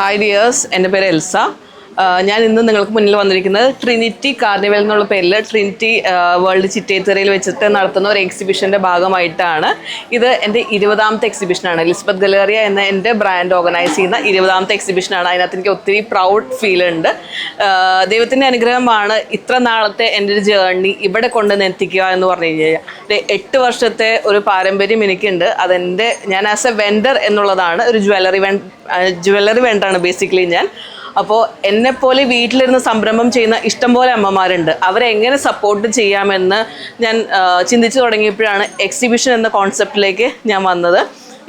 Hi dears, എൻ്റെ പേര് Elsa. ഞാൻ ഇന്ന് നിങ്ങൾക്ക് മുന്നിൽ വന്നിരിക്കുന്നത് ട്രിനിറ്റി കാർണിവൽ എന്നുള്ള പേരിൽ ട്രിനിറ്റി വേൾഡ് ചിറ്റേത്തറയിൽ വെച്ചിട്ട് നടത്തുന്ന ഒരു എക്സിബിഷൻ്റെ ഭാഗമായിട്ടാണ്. ഇത് എൻ്റെ 20ാമത്തെ എക്സിബിഷനാണ്. ലിസ്ബത്ത് ഗലേറിയ എന്ന എൻ്റെ ബ്രാൻഡ് ഓർഗനൈസ് ചെയ്യുന്ന 20ാമത്തെ എക്സിബിഷനാണ്. അതിനകത്ത് എനിക്ക് ഒത്തിരി പ്രൗഡ് ഫീൽ ഉണ്ട്. ദൈവത്തിൻ്റെ അനുഗ്രഹമാണ് ഇത്ര നാളത്തെ എൻ്റെ ഒരു ജേർണി ഇവിടെ കൊണ്ടുവന്ന് എത്തിക്കുക എന്ന് പറഞ്ഞു കഴിഞ്ഞാൽ. 8 വർഷത്തെ ഒരു പാരമ്പര്യം എനിക്കുണ്ട്. ഞാൻ ആസ് എ വെൻഡർ എന്നുള്ളതാണ്. ഒരു ജ്വല്ലറി വെൻഡറാണ് ബേസിക്കലി ഞാൻ. അപ്പോൾ എന്നെപ്പോലെ വീട്ടിലിരുന്ന് സംരംഭം ചെയ്യുന്ന ഇഷ്ടംപോലെ അമ്മമാരുണ്ട്. അവരെ എങ്ങനെ സപ്പോർട്ട് ചെയ്യാമെന്ന് ഞാൻ ചിന്തിച്ചു തുടങ്ങിയപ്പോഴാണ് എക്സിബിഷൻ എന്ന കോൺസെപ്റ്റിലേക്ക് ഞാൻ വന്നത്.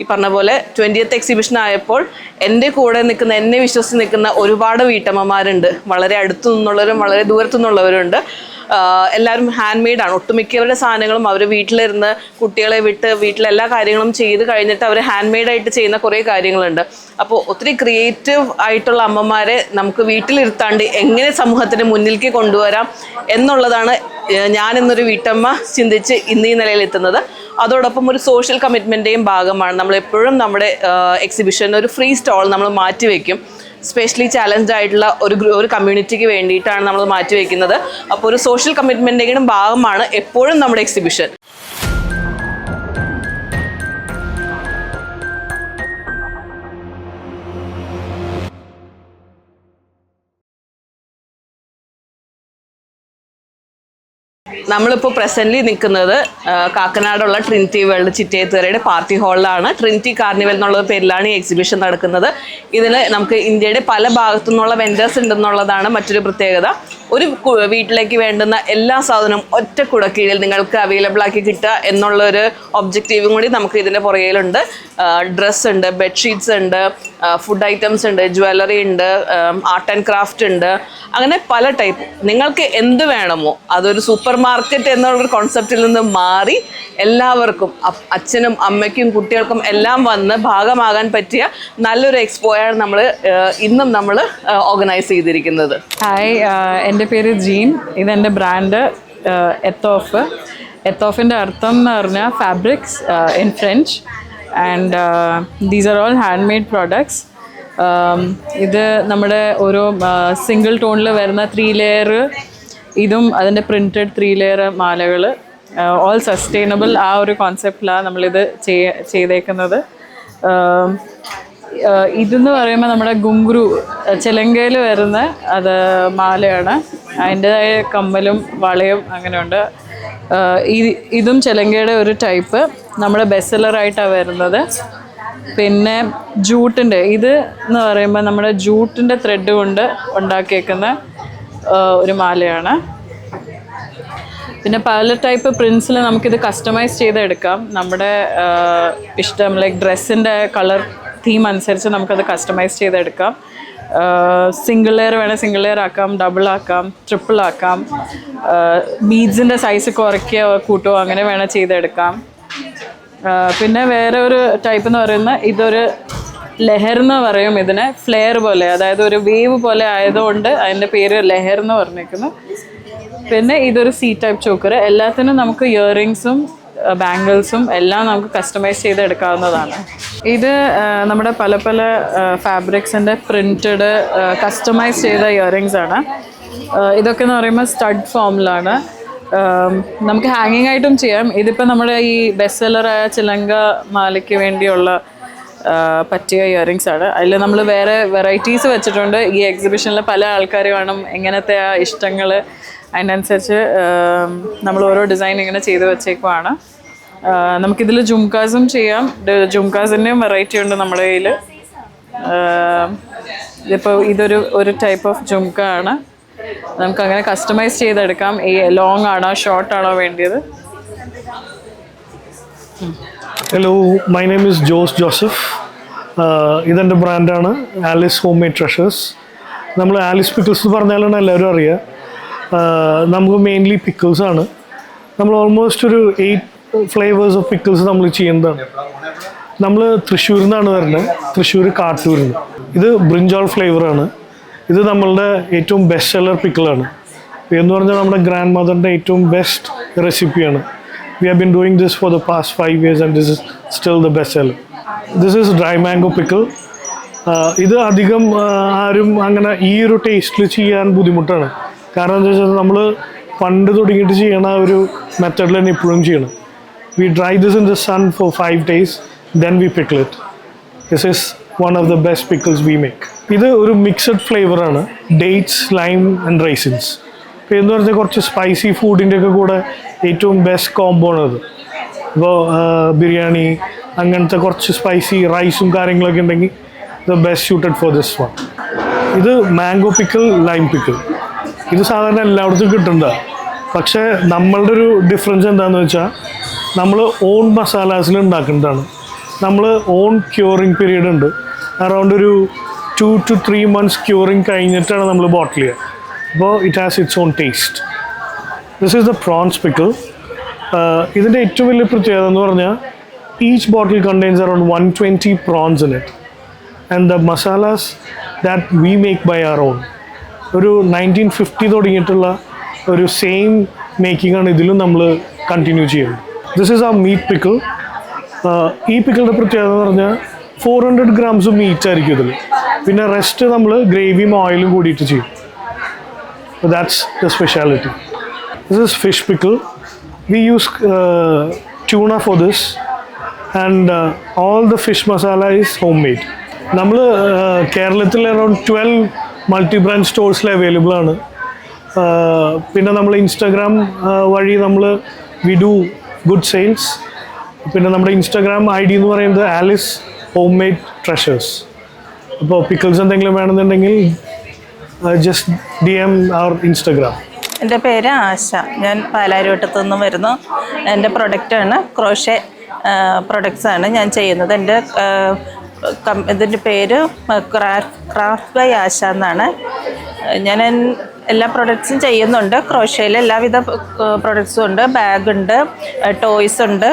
ഈ പറഞ്ഞ പോലെ 20th എക്സിബിഷൻ ആയപ്പോൾ എൻ്റെ കൂടെ നിൽക്കുന്ന, എന്നെ വിശ്വസിച്ച് നിൽക്കുന്ന ഒരുപാട് വീട്ടമ്മമാരുണ്ട്. വളരെ അടുത്തു നിന്നുള്ളവരും വളരെ ദൂരത്തു നിന്നുള്ളവരുണ്ട്. എല്ലാവരും ഹാൻഡ് മെയ്ഡാണ്. ഒട്ടുമിക്കവരുടെ സാധനങ്ങളും അവർ വീട്ടിലിരുന്ന് കുട്ടികളെ വിട്ട് വീട്ടിലെല്ലാ കാര്യങ്ങളും ചെയ്ത് കഴിഞ്ഞിട്ട് അവർ ഹാൻഡ് മെയ്ഡായിട്ട് ചെയ്യുന്ന കുറേ കാര്യങ്ങളുണ്ട്. അപ്പോൾ ഒത്തിരി ക്രിയേറ്റീവ് ആയിട്ടുള്ള അമ്മമാരെ നമുക്ക് വീട്ടിലിരുത്താണ്ട് എങ്ങനെ സമൂഹത്തിന് മുന്നിലേക്ക് കൊണ്ടുവരാം എന്നുള്ളതാണ് ഞാനെന്നൊരു വീട്ടമ്മ ചിന്തിച്ച് ഇന്ന് ഈ നിലയിലെത്തുന്നത്. അതോടൊപ്പം ഒരു സോഷ്യൽ കമ്മിറ്റ്മെൻറ്റേയും ഭാഗമാണ്. നമ്മളെപ്പോഴും നമ്മുടെ എക്സിബിഷന് ഒരു ഫ്രീ സ്റ്റോൾ നമ്മൾ മാറ്റിവെക്കും. സ്പെഷ്യലി ചാലഞ്ച്ഡ് ആയിട്ടുള്ള ഒരു കമ്മ്യൂണിറ്റിക്ക് വേണ്ടിയിട്ടാണ് നമ്മൾ മാറ്റിവെക്കുന്നത്. അപ്പോൾ ഒരു സോഷ്യൽ കമ്മിറ്റ്മെൻറ്റിൻ്റെയും ഭാഗമാണ് എപ്പോഴും നമ്മുടെ എക്സിബിഷൻ. നമ്മളിപ്പോൾ പ്രസൻ്റ്ലി നിൽക്കുന്നത് കാക്കനാടുള്ള ട്രിനിറ്റി വേൾഡ് ചിറ്റേത്തറയുടെ പാർട്ടി ഹാളിലാണ്. ട്രിനിറ്റി കാർണിവൽ എന്നുള്ള പേരിലാണ് ഈ എക്സിബിഷൻ നടക്കുന്നത്. ഇതിൽ നമുക്ക് ഇന്ത്യയുടെ പല ഭാഗത്തു നിന്നുള്ള വെൻഡേഴ്സ് ഉണ്ടെന്നുള്ളതാണ് മറ്റൊരു പ്രത്യേകത. ഒരു വീട്ടിലേക്ക് വേണ്ടുന്ന എല്ലാ സാധനവും ഒറ്റ കുടക്കീഴിൽ നിങ്ങൾക്ക് അവൈലബിൾ ആക്കി കിട്ടുക എന്നുള്ളൊരു ഒബ്ജക്റ്റീവും കൂടി നമുക്ക് ഇതിൻ്റെ പുറകിലുണ്ട്. ഡ്രസ്സ് ഉണ്ട്, ബെഡ്ഷീറ്റ്സ് ഉണ്ട്, ഫുഡ് ഐറ്റംസ് ഉണ്ട്, ജ്വല്ലറി ഉണ്ട്, ആർട്ട് ആൻഡ് ക്രാഫ്റ്റ് ഉണ്ട്. അങ്ങനെ പല ടൈപ്പ് നിങ്ങൾക്ക് എന്ത് വേണമോ അതൊരു സൂപ്പർ മാർക്കറ്റ് എന്നുള്ളൊരു കോൺസെപ്റ്റിൽ നിന്ന് മാറി എല്ലാവർക്കും, അച്ഛനും അമ്മയ്ക്കും കുട്ടികൾക്കും എല്ലാം വന്ന് ഭാഗമാകാൻ പറ്റിയ നല്ലൊരു എക്സ്പോയാണ് ഇന്നും നമ്മൾ ഓർഗനൈസ് ചെയ്തിരിക്കുന്നത്. ഹായ്, എൻ്റെ പേര് ജീൻ. ഇതെൻ്റെ ബ്രാൻഡ് എത്തോഫ്. എത്തോഫിൻ്റെ അർത്ഥം എന്ന് പറഞ്ഞാൽ fabrics in French. And these are all hand made products. ഇത് നമ്മുടെ ഓരോ സിംഗിൾ ടോണിൽ വരുന്ന 3 ലെയർ, ഇതും അതിൻ്റെ പ്രിൻറ്റഡ് 3 ലെയർ മാലകൾ, ഓൾ സസ്റ്റൈനബിൾ. ആ ഒരു കോൺസെപ്റ്റിലാണ് നമ്മളിത് ചെയ്തേക്കുന്നത്. ഇതെന്ന് പറയുമ്പോൾ നമ്മുടെ ഗുങ്ക്രു ചിലങ്കയിൽ വരുന്ന അത് മാലയാണ്. അതിൻ്റെതായ കമ്മലും വളയും അങ്ങനെയുണ്ട്. ഇതും ചിലങ്കയുടെ ഒരു ടൈപ്പ് നമ്മുടെ ബെസ്റ്റ് സെല്ലറായിട്ടാണ് വരുന്നത്. പിന്നെ ജൂട്ടിൻ്റെ ഇത് എന്ന് പറയുമ്പോൾ നമ്മുടെ ജൂട്ടിൻ്റെ ത്രെഡ് കൊണ്ട് ഉണ്ടാക്കിയേക്കുന്ന ഒരു മാലയാണ്. പിന്നെ പല ടൈപ്പ് പ്രിൻസിൽ നമുക്കിത് കസ്റ്റമൈസ് ചെയ്തെടുക്കാം. നമ്മുടെ ഇഷ്ടം, ലൈക്ക് ഡ്രസ്സിൻ്റെ കളർ തീം അനുസരിച്ച് നമുക്കത് കസ്റ്റമൈസ് ചെയ്തെടുക്കാം. സിംഗിൾ ലെയർ വേണേൽ സിംഗിൾ ലെയർ ആക്കാം, ഡബിൾ ആക്കാം, ട്രിപ്പിൾ ആക്കാം. ബീഡ്സിൻ്റെ സൈസ് കുറയ്ക്കുകയോ കൂട്ടുകയോ അങ്ങനെ വേണേൽ ചെയ്തെടുക്കാം. പിന്നെ വേറെ ഒരു ടൈപ്പ് എന്ന് പറയുന്നത് ഇതൊരു ലെഹർ എന്ന് പറയും. ഇതിന് ഫ്ലെയർ പോലെ, അതായത് ഒരു വേവ് പോലെ ആയതുകൊണ്ട് അതിൻ്റെ പേര് ലെഹർ എന്ന് പറഞ്ഞേക്കുന്നു. പിന്നെ ഇതൊരു സി ടൈപ്പ് ചോക്കർ. എല്ലാത്തിനും നമുക്ക് ഇയറിങ്സും ബാംഗിൾസും എല്ലാം നമുക്ക് കസ്റ്റമൈസ് ചെയ്തെടുക്കാവുന്നതാണ്. ഇത് നമ്മുടെ പല പല ഫാബ്രിക്സിൻ്റെ പ്രിൻറ്റഡ് കസ്റ്റമൈസ് ചെയ്ത ഇയറിങ്സ് ആണ്. ഇതൊക്കെ എന്ന് പറയുമ്പോൾ സ്റ്റഡ് ഫോമിലാണ്. നമുക്ക് ഹാങ്ങിങ് ആയിട്ടും ചെയ്യാം. ഇതിപ്പോൾ നമ്മുടെ ഈ ബെസ്റ്റ് സെല്ലറായ ചിലങ്ക മാലയ്ക്ക് വേണ്ടിയുള്ള പറ്റിയ ഇയറിങ്സ് ആണ്. അതിൽ നമ്മൾ വേറെ വെറൈറ്റീസ് വെച്ചിട്ടുണ്ട്. ഈ എക്സിബിഷനിൽ പല ആൾക്കാർ വേണം എങ്ങനത്തെ ആ ഇഷ്ടങ്ങൾ, അതിനനുസരിച്ച് നമ്മൾ ഓരോ ഡിസൈൻ ഇങ്ങനെ ചെയ്ത് വെച്ചേക്കുവാണ്. നമുക്കിതിൽ ജുംകാസും ചെയ്യാം. ജുംകാസിൻ്റെയും വെറൈറ്റി ഉണ്ട് നമ്മുടെ കയ്യിൽ. ഇതിപ്പോൾ ഇതൊരു ടൈപ്പ് ഓഫ് ജുംക ആണ്. നമുക്കങ്ങനെ കസ്റ്റമൈസ് ചെയ്തെടുക്കാം. ഈ ലോങ് ആണോ ഷോർട്ട് ആണോ വേണ്ടിയത്. Hello, my name is Jose Joseph. ഇതെൻ്റെ ബ്രാൻഡാണ് ആലിസ് ഹോം മെയ്ഡ് ട്രഷേഴ്സ്. നമ്മൾ ആലിസ് പിക്കിൾസ് എന്ന് പറഞ്ഞാലാണ് എല്ലാവരും അറിയുക. നമുക്ക് മെയിൻലി പിക്കിൾസാണ്. നമ്മൾ ഓൾമോസ്റ്റ് ഒരു 8 ഫ്ലേവേഴ്സ് ഓഫ് പിക്കിൾസ് നമ്മൾ ചെയ്യുന്നതാണ്. നമ്മൾ തൃശ്ശൂരിൽ നിന്നാണ് വരുന്നത്, തൃശ്ശൂർ കാട്ടൂരിൽ നിന്ന്. ഇത് ബ്രിഞ്ചോൾ ഫ്ലേവറാണ്. ഇത് നമ്മളുടെ ഏറ്റവും ബെസ്റ്റ് സെല്ലർ പിക്കിളാണ്. എന്ന് പറഞ്ഞാൽ നമ്മുടെ ഗ്രാൻഡ് മദറിൻ്റെ ഏറ്റവും ബെസ്റ്റ് റെസിപ്പിയാണ്. We have been doing this for the past 5 years and this is still the best seller. This is dry mango pickle. ഇത് അധികം ആരും അങ്ങനെ ഈ ഒരു ടേസ്റ്റിൽ ചെയ്യാൻ ബുദ്ധിമുട്ടാണ്. കാരണം എന്താ വെച്ചാൽ നമ്മൾ പണ്ട് തുടങ്ങിയിട്ട് ചെയ്യണ ഒരു മെത്തേഡിൽ തന്നെ ഇപ്പോഴും ചെയ്യണം. We dry this in the sun for 5 days, then we pickle it. This is one of the best pickles we make. ഇത് ഒരു മിക്സഡ് ഫ്ലേവറാണ്, ഡേറ്റ്സ്, ലൈം ആൻഡ് റൈസിൻസ്. ഇപ്പോൾ എന്ന് പറഞ്ഞാൽ കുറച്ച് സ്പൈസി ഫുഡിൻ്റെ ഒക്കെ കൂടെ ഏറ്റവും ബെസ്റ്റ് കോംബോ ആണ് അത്. ഇപ്പോൾ ബിരിയാണി അങ്ങനത്തെ കുറച്ച് സ്പൈസി റൈസും കാര്യങ്ങളൊക്കെ ഉണ്ടെങ്കിൽ the best suited for this one. ഇത് മാംഗോ പിക്കിൾ, ലൈം പിക്കിൾ. ഇത് സാധാരണ എല്ലായിടത്തും കിട്ടുന്നതാണ്. പക്ഷേ നമ്മളുടെ ഒരു ഡിഫറൻസ് എന്താണെന്ന് വെച്ചാൽ നമ്മൾ ഓൺ മസാലാസിൽ ഉണ്ടാക്കുന്നതാണ്. നമ്മൾ ഓൺ ക്യൂറിങ് പീരീഡ് ഉണ്ട്. അറൗണ്ട് ഒരു 2 to 3 months ക്യൂറിങ് കഴിഞ്ഞിട്ടാണ് നമ്മൾ ബോട്ടിൽ ചെയ്യുക. അപ്പോൾ it has it's on taste. This is the prawns pickle. ഇതിൻ്റെ ഏറ്റവും വലിയ പ്രത്യേകത എന്ന് പറഞ്ഞാൽ each bottle contains around 120 prawns in it. And the masalas that we make by our own. ഒരു 1950 തുടങ്ങിയിട്ടുള്ള ഒരു സെയിം മേക്കിംഗ് ആണ് ഇതിലും നമ്മൾ കണ്ടിന്യൂ ചെയ്യുന്നത്. ദിസ് ഈസ് ആ മീറ്റ് പിക്കിൾ. ഈ പിക്കിളിൻ്റെ പ്രത്യേകത എന്ന് പറഞ്ഞാൽ 400 grams മീറ്റ് ആയിരിക്കും ഇതിൽ. പിന്നെ റെസ്റ്റ് നമ്മൾ ഗ്രേവിയും ഓയിലും കൂടിയിട്ട് ചെയ്യും. That's the speciality. This is fish pickle. We use tuna for this and all the fish masala is home made. നമ്മൾ കേരളത്തിൽ അറൗണ്ട് 12 മൾട്ടി ബ്രാൻഡ് സ്റ്റോഴ്സിൽ അവൈലബിൾ ആണ്. പിന്നെ നമ്മൾ ഇൻസ്റ്റാഗ്രാം വഴി നമ്മൾ വി ഡു ഗുഡ് സെയിൽസ്. പിന്നെ നമ്മുടെ ഇൻസ്റ്റാഗ്രാം ID എന്ന് പറയുന്നത് ആലിസ് ഹോം മെയ്ഡ് ട്രഷേഴ്സ്. അപ്പോൾ പിക്കിൾസ് എന്തെങ്കിലും വേണമെന്നുണ്ടെങ്കിൽ ജസ്റ്റ് DM അവർ ഇൻസ്റ്റാഗ്രാം. എൻ്റെ പേര് ആശ. ഞാൻ പാലാരിവട്ടത്തു നിന്നും വരുന്നു. എൻ്റെ പ്രൊഡക്റ്റാണ് ക്രോഷേ പ്രൊഡക്ട്സാണ് ഞാൻ ചെയ്യുന്നത്. എൻ്റെ ഇതിൻ്റെ പേര് ക്രാഫ്റ്റ് ബൈ ആശ എന്നാണ്. ഞാൻ എല്ലാ പ്രൊഡക്ട്സും ചെയ്യുന്നുണ്ട്. ക്രോഷയിൽ എല്ലാവിധ പ്രൊഡക്ട്സും ഉണ്ട്. ബാഗുണ്ട്, ടോയ്സ് ഉണ്ട്,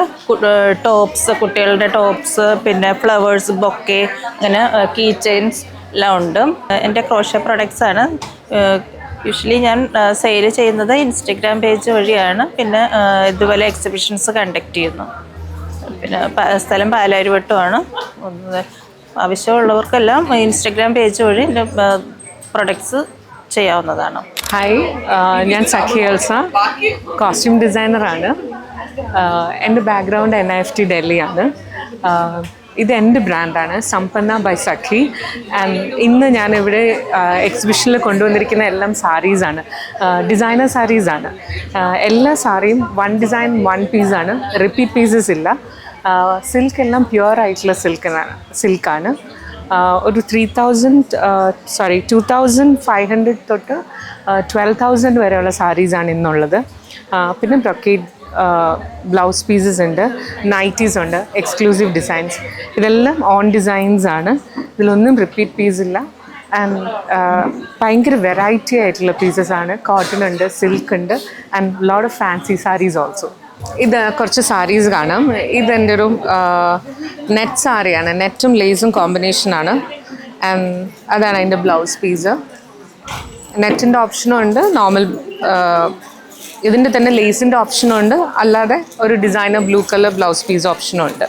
ടോപ്സ്, കുട്ടികളുടെ ടോപ്സ്, പിന്നെ ഫ്ലവേഴ്സ്, ബൊക്കെ, അങ്ങനെ കീ ചെയിൻസ് എല്ലാം ഉണ്ട്. എൻ്റെ ക്രോഷേ പ്രൊഡക്ട്സാണ്. യൂഷ്വലി ഞാൻ സെയിൽ ചെയ്യുന്നത് ഇൻസ്റ്റഗ്രാം പേജ് വഴിയാണ്. പിന്നെ ഇതുപോലെ എക്സിബിഷൻസ് കണ്ടക്ട് ചെയ്യുന്നു. പിന്നെ സ്ഥലം പാലാരിവട്ടമാണ്. ആവശ്യമുള്ളവർക്കെല്ലാം ഇൻസ്റ്റഗ്രാം പേജ് വഴി എൻ്റെ പ്രൊഡക്ട്സ് ചെയ്യാവുന്നതാണ്. ഹായ്, ഞാൻ സഖി എൽസ, കോസ്റ്റ്യൂം ഡിസൈനറാണ്. എൻ്റെ ബാക്ക്ഗ്രൗണ്ട് NIFT ഡൽഹിയാണ്. ഇത് എൻ്റെ ബ്രാൻഡാണ്, സമ്പന്ന ബൈ സഖി. ആൻഡ് ഇന്ന് ഞാനിവിടെ എക്സിബിഷനിൽ കൊണ്ടുവന്നിരിക്കുന്ന എല്ലാം സാരീസാണ്, ഡിസൈനർ സാരീസാണ്. എല്ലാ സാരിയും 1 design 1 പീസാണ്, റിപ്പീറ്റ് പീസസ് ഇല്ല. സിൽക്ക് എല്ലാം പ്യുവർ ആയിട്ടുള്ള സിൽക്കാണ്. ഒരു 2500 തൊട്ട് 12,000 വരെയുള്ള സാരീസാണ് ഇന്നുള്ളത്. പിന്നെ ബ്രൊക്കേഡ് ബ്ലൗസ് പീസസ് ഉണ്ട്, നൈറ്റീസ് ഉണ്ട്, എക്സ്ക്ലൂസീവ് ഡിസൈൻസ്. ഇതെല്ലാം ഓൺ ഡിസൈൻസ് ആണ്. ഇതിലൊന്നും റിപ്പീറ്റ് പീസ് ഇല്ല. ആൻഡ് ഭയങ്കര വെറൈറ്റി ആയിട്ടുള്ള പീസസ് ആണ്. കോട്ടൺ ഉണ്ട്, സിൽക്ക് ഉണ്ട്, and lot of fancy saris also. ഇത് കുറച്ച് സാരീസ് കാണാം. ഇതെൻ്റെ ഒരു നെറ്റ് സാരിയാണ്, നെറ്റും ലേസും കോമ്പിനേഷനാണ്. ആൻഡ് അതാണ് അതിൻ്റെ ബ്ലൗസ് പീസ്. നെറ്റിൻ്റെ ഓപ്ഷനും ഉണ്ട്, നോർമൽ ഇതിൻ്റെ തന്നെ ലേസിൻ്റെ ഓപ്ഷനും ഉണ്ട്, അല്ലാതെ ഒരു designer blue colour blouse piece ഓപ്ഷനും ഉണ്ട്.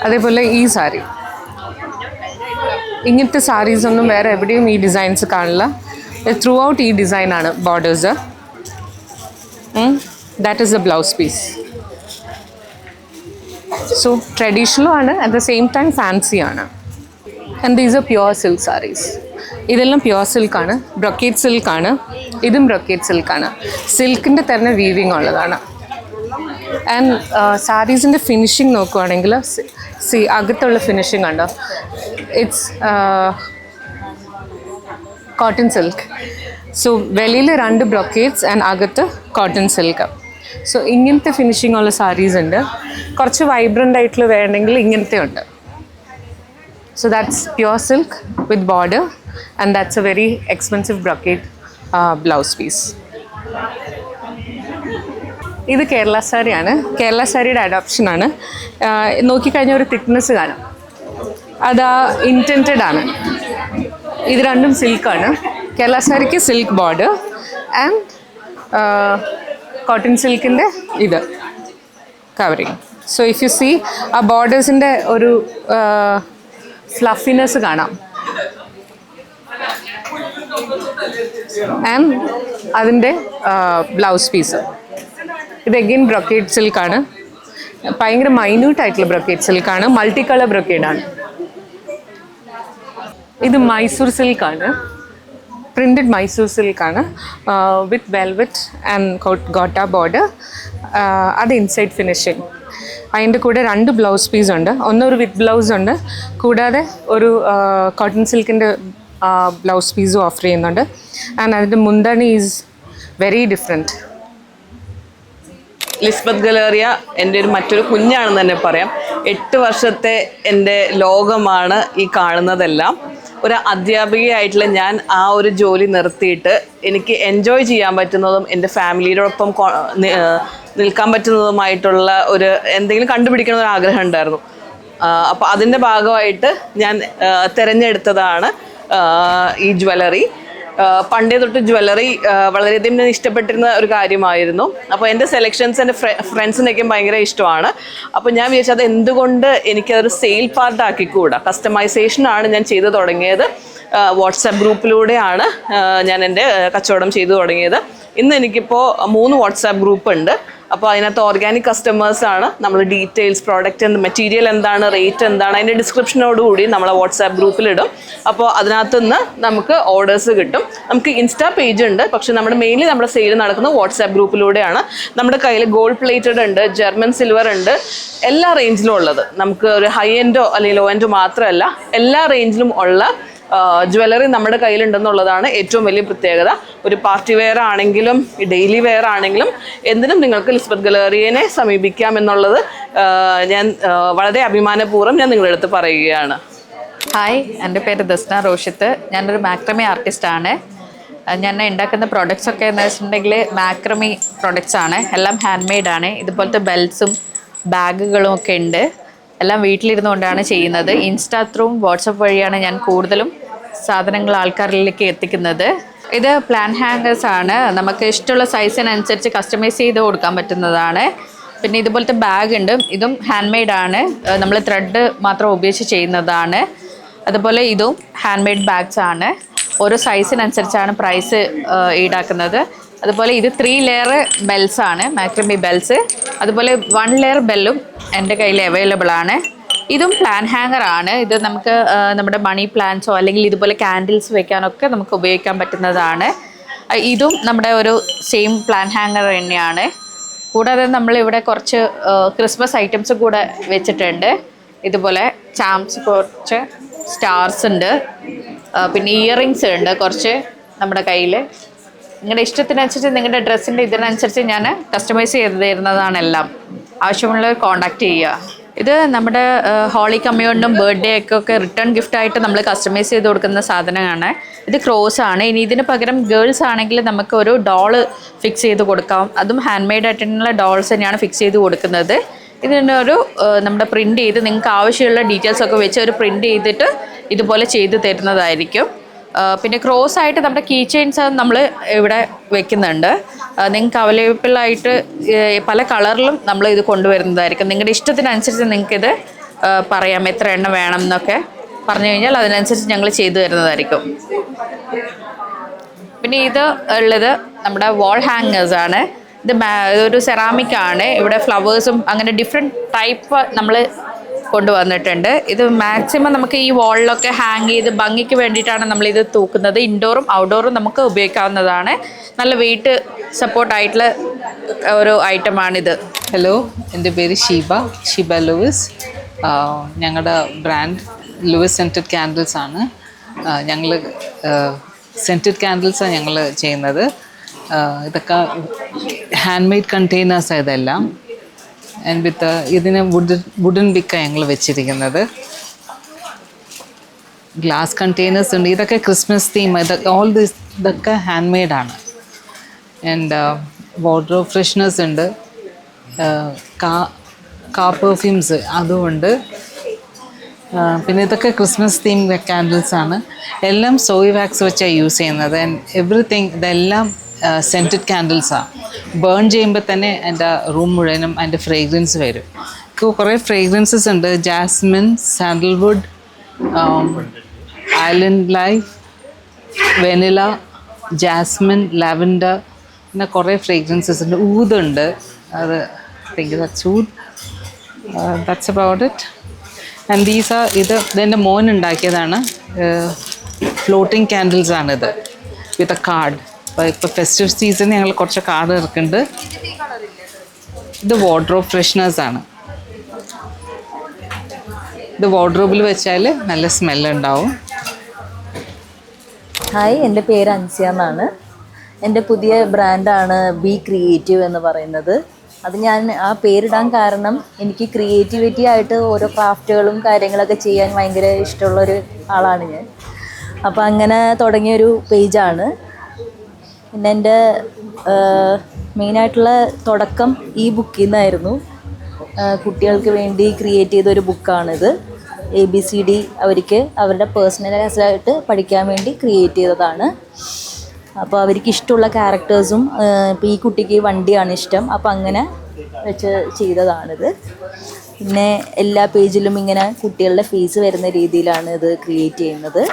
അതേപോലെ ഈ സാരി, ഇങ്ങനത്തെ സാരീസ് ഒന്നും വേറെ എവിടെയും ഈ ഡിസൈൻസ് കാണില്ല. ത്രൂ ഔട്ട് ഈ ഡിസൈനാണ് borders. That is a blouse piece. So ട്രഡീഷണലും ആണ്, അറ്റ് ദ സെയിം ടൈം ഫാൻസിയാണ്. And these are pure silk saris. ഇതെല്ലാം പ്യുവർ സിൽക്കാണ്, ബ്രൊക്കേറ്റ് സിൽക്കാണ്. ഇതും ബ്രൊക്കേറ്റ് സിൽക്കാണ്. സിൽക്കിൻ്റെ തന്നെ വീവിങ് ഉള്ളതാണ്. ആൻഡ് സാരീസിൻ്റെ ഫിനിഷിങ് നോക്കുവാണെങ്കിൽ അകത്തുള്ള ഫിനിഷിങ് ഉണ്ടോ, ഇറ്റ്സ് കോട്ടൺ സിൽക്ക്. സോ വെളിയിൽ 2 ബ്രൊക്കേറ്റ്സ് ആൻഡ് അകത്ത് കോട്ടൺ സിൽക്ക്. സോ ഇങ്ങനത്തെ ഫിനിഷിംഗ് ഉള്ള സാരീസ് ഉണ്ട്. കുറച്ച് വൈബ്രൻ്റ് ആയിട്ടുള്ള വേണമെങ്കിൽ ഇങ്ങനത്തെ ഉണ്ട്. So that's pure silk with border and that's a very expensive brocade blouse piece. ഇത് കേരള സാരിയാണ്. കേരള സാരിയുടെ അഡോപ്ഷനാണ്. നോക്കിക്കഴിഞ്ഞാൽ ഒരു തിക്നെസ് കാണും, അത് ഇൻറ്റൻറ്റഡ് ആണ്. ഇത് രണ്ടും സിൽക്കാണ്. കേരള സാരിക്ക് സിൽക്ക് ബോർഡർ ആൻഡ് കോട്ടൺ സിൽക്കിൻ്റെ ഇത് covering. So if you see ആ ബോർഡേഴ്സിൻ്റെ ഒരു ഫ്ലഫിനെസ് കാണാം. ആൻഡ് അതിൻ്റെ ബ്ലൗസ് പീസ് ഇത് എഗെയിൻ ബ്രൊക്കേഡ് സിൽക്കാണ്. ഭയങ്കര മൈന്യൂട്ടായിട്ടുള്ള ബ്രൊക്കേഡ് സിൽക്കാണ്. മൾട്ടി കളർ ബ്രൊക്കേഡാണ്. ഇത് മൈസൂർ സിൽക്കാണ്. പ്രിൻറ്റഡ് മൈസൂർ സിൽക്കാണ് with velvet and gota border. അത് ഇൻസൈഡ് ഫിനിഷിങ്. അതിൻ്റെ കൂടെ 2 ബ്ലൗസ് പീസ് ഉണ്ട്. ഒന്നൊരു വിത്ത് ബ്ലൗസ് ഉണ്ട്, കൂടാതെ ഒരു കോട്ടൺ സിൽക്കിൻ്റെ ബ്ലൗസ് പീസും ഓഫർ ചെയ്യുന്നുണ്ട്. ആൻഡ് അതിൻ്റെ മുന്താണി is very different. Lisbeth Galleria എൻ്റെ ഒരു മറ്റൊരു കുഞ്ഞാണെന്ന് തന്നെ പറയാം. 8 വർഷത്തെ എൻ്റെ ലോകമാണ് ഈ കാണുന്നതെല്ലാം. ഒരു അധ്യാപികയായിട്ടുള്ള ഞാൻ ആ ഒരു ജോലി നിർത്തിയിട്ട് എനിക്ക് എൻജോയ് ചെയ്യാൻ പറ്റുന്നതും എൻ്റെ ഫാമിലിയോടൊപ്പം നിൽക്കാൻ പറ്റുന്നതുമായിട്ടുള്ള ഒരു എന്തെങ്കിലും കണ്ടുപിടിക്കണം എന്നൊരു ആഗ്രഹം ഉണ്ടായിരുന്നു. അപ്പോൾ അതിൻ്റെ ഭാഗമായിട്ട് ഞാൻ തിരഞ്ഞെടുത്തതാണ് ഈ ജ്വല്ലറി. പണ്ടേ തൊട്ട് ജ്വല്ലറി വളരെയധികം ഞാൻ ഇഷ്ടപ്പെട്ടിരുന്ന ഒരു കാര്യമായിരുന്നു. അപ്പോൾ എൻ്റെ സെലക്ഷൻസ് എൻ്റെ ഫ്രണ്ട്സിനൊക്കെ ഭയങ്കര ഇഷ്ടമാണ്. അപ്പോൾ ഞാൻ വിചാരിച്ചത് അത് എന്തുകൊണ്ട് എനിക്കതൊരു സെയിൽ പാർട്ട് ആക്കിക്കൂടാ. കസ്റ്റമൈസേഷനാണ് ഞാൻ ചെയ്തു തുടങ്ങിയത്. വാട്സാപ്പ് ഗ്രൂപ്പിലൂടെയാണ് ഞാൻ എൻ്റെ കച്ചവടം ചെയ്തു തുടങ്ങിയത്. ഇന്ന് എനിക്കിപ്പോൾ 3 വാട്സാപ്പ് ഗ്രൂപ്പ് ഉണ്ട്. അപ്പോൾ അതിനകത്ത് ഓർഗാനിക് കസ്റ്റമേഴ്സാണ്. നമ്മൾ ഡീറ്റെയിൽസ്, പ്രോഡക്റ്റ് മെറ്റീരിയൽ എന്താണ്, റേറ്റ് എന്താണ്, അതിൻ്റെ ഡിസ്ക്രിപ്ഷനോടുകൂടി നമ്മളെ വാട്സാപ്പ് ഗ്രൂപ്പിലിടും. അപ്പോൾ അതിനകത്ത് നിന്ന് നമുക്ക് ഓർഡേഴ്സ് കിട്ടും. നമുക്ക് ഇൻസ്റ്റാ പേജ് ഉണ്ട്, പക്ഷേ മെയിൻലി നമ്മുടെ സെയിൽ നടക്കുന്നത് വാട്സാപ്പ് ഗ്രൂപ്പിലൂടെയാണ്. നമ്മുടെ കയ്യിൽ ഗോൾഡ് പ്ലേറ്റഡ് ഉണ്ട്, ജർമ്മൻ സിൽവർ ഉണ്ട്, എല്ലാ റേഞ്ചിലും ഉള്ളത്. നമുക്ക് ഒരു ഹൈ എൻഡോ അല്ലെങ്കിൽ ലോ എൻഡോ മാത്രമല്ല, എല്ലാ റേഞ്ചിലും ഉള്ള ജ്വല്ലറി നമ്മുടെ കയ്യിലുണ്ടെന്നുള്ളതാണ് ഏറ്റവും വലിയ പ്രത്യേകത. ഒരു പാർട്ടി വെയർ ആണെങ്കിലും ഡെയിലി വെയർ ആണെങ്കിലും എന്തിനും നിങ്ങൾക്ക് ലിസ്ബത്ത് ഗലേറിയനെ സമീപിക്കാം എന്നുള്ളത് ഞാൻ വളരെ അഭിമാനപൂർവ്വം ഞാൻ നിങ്ങളുടെ അടുത്ത് പറയുകയാണ്. ഹായ്, എൻ്റെ പേര് ദസ്ന റോഷിത്ത്. ഞാനൊരു മാക്രമി ആർട്ടിസ്റ്റാണ്. ഞാൻ ഉണ്ടാക്കുന്ന പ്രൊഡക്ട്സ് ഒക്കെ എന്ന് വെച്ചിട്ടുണ്ടെങ്കിൽ മാക്രമി പ്രൊഡക്ട്സ് ആണ്. എല്ലാം ഹാൻഡ് മെയ്ഡാണ്. ഇതുപോലത്തെ ബെൽറ്റ്സും ബാഗുകളും ഒക്കെ ഉണ്ട്. എല്ലാം വീട്ടിലിരുന്നുകൊണ്ടാണ് ചെയ്യുന്നത്. ഇൻസ്റ്റാ ത്രൂവും വാട്സപ്പ് വഴിയാണ് ഞാൻ കൂടുതലും സാധനങ്ങൾ ആൾക്കാരിലേക്ക് എത്തിക്കുന്നത്. ഇത് പ്ലാൻ ഹാങ്ങേഴ്സ് ആണ്. നമുക്ക് ഇഷ്ടമുള്ള സൈസിനനുസരിച്ച് കസ്റ്റമൈസ് ചെയ്ത് കൊടുക്കാൻ പറ്റുന്നതാണ്. പിന്നെ ഇതുപോലത്തെ ബാഗ് ഉണ്ട്. ഇതും ഹാൻഡ് മെയ്ഡാണ്. നമ്മൾ ത്രെഡ് മാത്രം ഉപയോഗിച്ച് ചെയ്യുന്നതാണ്. അതുപോലെ ഇതും ഹാൻഡ് മെയ്ഡ് ബാഗ്സ് ആണ്. ഓരോ സൈസിനനുസരിച്ചാണ് പ്രൈസ് ഈടാക്കുന്നത്. അതുപോലെ ഇത് 3 ലെയർ ബെൽസ് ആണ്, മാക്രമി ബെൽസ്. അതുപോലെ 1 ലെയർ ബെല്ലും എൻ്റെ കയ്യിൽ അവൈലബിൾ ആണ്. ഇതും പ്ലാൻ ഹാങ്ങർ ആണ്. ഇത് നമുക്ക് നമ്മുടെ മണി പ്ലാന്റ്സോ അല്ലെങ്കിൽ ഇതുപോലെ ക്യാൻഡിൽസ് വെക്കാനൊക്കെ നമുക്ക് ഉപയോഗിക്കാൻ പറ്റുന്നതാണ്. ഇതും നമ്മുടെ ഒരു സെയിം പ്ലാൻ ഹാങ്ങർ തന്നെയാണ്. കൂടാതെ നമ്മളിവിടെ കുറച്ച് ക്രിസ്മസ് ഐറ്റംസ് കൂടെ വെച്ചിട്ടുണ്ട്. ഇതുപോലെ ചാംസ്, കുറച്ച് സ്റ്റാർസ് ഉണ്ട്, പിന്നെ ഇയറിങ്സ് ഉണ്ട് കുറച്ച് നമ്മുടെ കയ്യിൽ. നിങ്ങളുടെ ഇഷ്ടത്തിനനുസരിച്ച്, നിങ്ങളുടെ ഡ്രസ്സിൻ്റെ ഇതിനനുസരിച്ച് ഞാൻ കസ്റ്റമൈസ് ചെയ്ത് തരുന്നതാണ് എല്ലാം. ആവശ്യമുള്ളവർ കോൺടാക്റ്റ് ചെയ്യുക. ഇത് നമ്മുടെ ഹോളി കമ്മ്യൂണിനും ബർത്ത്ഡേ ഒക്കെ റിട്ടേൺ ഗിഫ്റ്റായിട്ട് നമ്മൾ കസ്റ്റമൈസ് ചെയ്ത് കൊടുക്കുന്ന സാധനമാണ്. ഇത് ക്രോസ് ആണ്. ഇനി ഇതിന് പകരം ഗേൾസ് ആണെങ്കിൽ നമുക്ക് ഒരു ഡോള് ഫിക്സ് ചെയ്ത് കൊടുക്കാം. അതും ഹാൻഡ് മെയ്ഡ് ആയിട്ടുള്ള ഡോൾസ് തന്നെയാണ് ഫിക്സ് ചെയ്ത് കൊടുക്കുന്നത്. ഇതിനൊരു നമ്മുടെ പ്രിൻറ്റ് ചെയ്ത് നിങ്ങൾക്ക് ആവശ്യമുള്ള ഡീറ്റെയിൽസൊക്കെ വെച്ച് ഒരു പ്രിൻറ്റ് ചെയ്തിട്ട് ഇതുപോലെ ചെയ്ത് തരുന്നതായിരിക്കും. പിന്നെ ക്രോസ് ആയിട്ട് നമ്മുടെ കീ ചെയിൻസ് നമ്മൾ ഇവിടെ വെക്കുന്നുണ്ട്. നിങ്ങൾക്ക് അവൈലബിൾ ആയിട്ട് പല കളറിലും നമ്മൾ ഇത് കൊണ്ടുവരുന്നതായിരിക്കും. നിങ്ങളുടെ ഇഷ്ടത്തിനനുസരിച്ച് നിങ്ങൾക്കിത് പറയാം എത്ര എണ്ണം വേണം എന്നൊക്കെ പറഞ്ഞു കഴിഞ്ഞാൽ അതിനനുസരിച്ച് ഞങ്ങൾ ചെയ്തു തരുന്നതായിരിക്കും. പിന്നെ ഇത് ഉള്ളത് നമ്മുടെ വാൾ ഹാങ്ങേഴ്സ് ആണ്. ഇത് ഒരു സെറാമിക് ആണ്. ഇവിടെ ഫ്ലവേഴ്സും അങ്ങനെ ഡിഫറെൻറ്റ് ടൈപ്പ് നമ്മൾ കൊണ്ടുവന്നിട്ടുണ്ട്. ഇത് മാക്സിമം നമുക്ക് ഈ വാളിലൊക്കെ ഹാങ് ചെയ്ത് ഭംഗിക്ക് വേണ്ടിയിട്ടാണ് നമ്മളിത് തൂക്കുന്നത്. ഇൻഡോറും ഔട്ട്ഡോറും നമുക്ക് ഉപയോഗിക്കാവുന്നതാണ്. നല്ല വെയിറ്റ് സപ്പോർട്ടായിട്ടുള്ള ഒരു ഐറ്റമാണിത്. ഹലോ, എൻ്റെ പേര് ഷീബ ലൂയിസ്. ഞങ്ങളുടെ ബ്രാൻഡ് ലൂയിസ് സെൻറ്റഡ് ക്യാൻഡിൽസ് ആണ്. ഞങ്ങൾ സെൻറ്റഡ് ക്യാൻഡിൽസാണ് ഞങ്ങൾ ചെയ്യുന്നത്. ഇതൊക്കെ ഹാൻഡ് മെയ്ഡ് കണ്ടെയ്നേഴ്സ് ഇതെല്ലാം. ആൻഡ് വിത്ത് ഇതിന് വുഡൻ ബിക്ക ഞങ്ങൾ വെച്ചിരിക്കുന്നത്. ഗ്ലാസ് കണ്ടെയ്നേഴ്സ് ഉണ്ട്. ഇതൊക്കെ ക്രിസ്മസ് തീം. ഇതൊക്കെ ഹാൻഡ് മെയ്ഡാണ്. ആൻഡ് വാർഡ്രോബ് ഫ്രഷ്നേഴ്സ് ഉണ്ട്. കാർ പെർഫ്യൂംസ് അതുമുണ്ട്. പിന്നെ ഇതൊക്കെ ക്രിസ്മസ് തീം ക്യാൻഡിൽസ് ആണ്. എല്ലാം സോയ് വാക്സ് വെച്ചാണ് യൂസ് ചെയ്യുന്നത്. ആൻഡ് എവറിത്തിങ് ഇതെല്ലാം സെൻറ്റഡ് ക്യാൻഡിൽസാണ്. ബേൺ ചെയ്യുമ്പോൾ തന്നെ എൻ്റെ റൂം മുഴുവനും അതിൻ്റെ ഫ്രേഗ്രൻസ് വരും. കുറേ ഫ്രേഗ്രൻസസ് ഉണ്ട്. Jasmine, sandalwood, island life, vanilla, jasmine, lavender, പിന്നെ കുറേ ഫ്രേഗ്രൻസസ് ഉണ്ട്. ഊതുണ്ട്, അത് that's oud. That's about it. And these are ഇതെൻ്റെ മോൻ ഉണ്ടാക്കിയതാണ്. ഫ്ലോട്ടിംഗ് ക്യാൻഡിൽസ് ആണിത് വിത്ത് എ കാർഡ്. ഇപ്പോൾ ഫെസ്റ്റീവ് സീസൺ ഞങ്ങൾ കുറച്ച് കാർഡ് ഇറക്കുന്നുണ്ട്. ഇത് വാർഡ്രോബ് ഫ്രഷ്നേഴ്സാണ്. ഇത് വാർഡ്രോബിൽ വെച്ചാൽ നല്ല സ്മെല്ലുണ്ടാവും. ഹായ്, എൻ്റെ പേര് അൻസിയ എന്നാണ്. എൻ്റെ പുതിയ ബ്രാൻഡാണ് ബി ക്രിയേറ്റീവ് എന്ന് പറയുന്നത്. അത് ഞാൻ ആ പേരിടാൻ കാരണം എനിക്ക് ക്രിയേറ്റിവിറ്റി ആയിട്ട് ഓരോ ക്രാഫ്റ്റുകളും കാര്യങ്ങളൊക്കെ ചെയ്യാൻ ഭയങ്കര ഇഷ്ടമുള്ളൊരു ആളാണ് ഞാൻ. അപ്പോൾ അങ്ങനെ തുടങ്ങിയൊരു പേജാണ്. പിന്നെ എൻ്റെ മെയിനായിട്ടുള്ള തുടക്കം ഈ ബുക്കിൽ നിന്നായിരുന്നു. കുട്ടികൾക്ക് വേണ്ടി ക്രിയേറ്റ് ചെയ്തൊരു ബുക്കാണിത്. ABCD അവർക്ക് അവരുടെ പേഴ്സണലൈസ്ഡായിട്ട് പഠിക്കാൻ വേണ്ടി ക്രിയേറ്റ് ചെയ്തതാണ്. അപ്പോൾ അവർക്ക് ഇഷ്ടമുള്ള ക്യാരക്ടേഴ്സും, ഇപ്പോൾ ഈ കുട്ടിക്ക് വണ്ടിയാണ് ഇഷ്ടം, അപ്പോൾ അങ്ങനെ വെച്ച് ചെയ്തതാണിത്. പിന്നെ എല്ലാ പേജിലും ഇങ്ങനെ കുട്ടികളുടെ ഫേസ് വരുന്ന രീതിയിലാണ് ഇത് ക്രിയേറ്റ് ചെയ്യുന്നത്.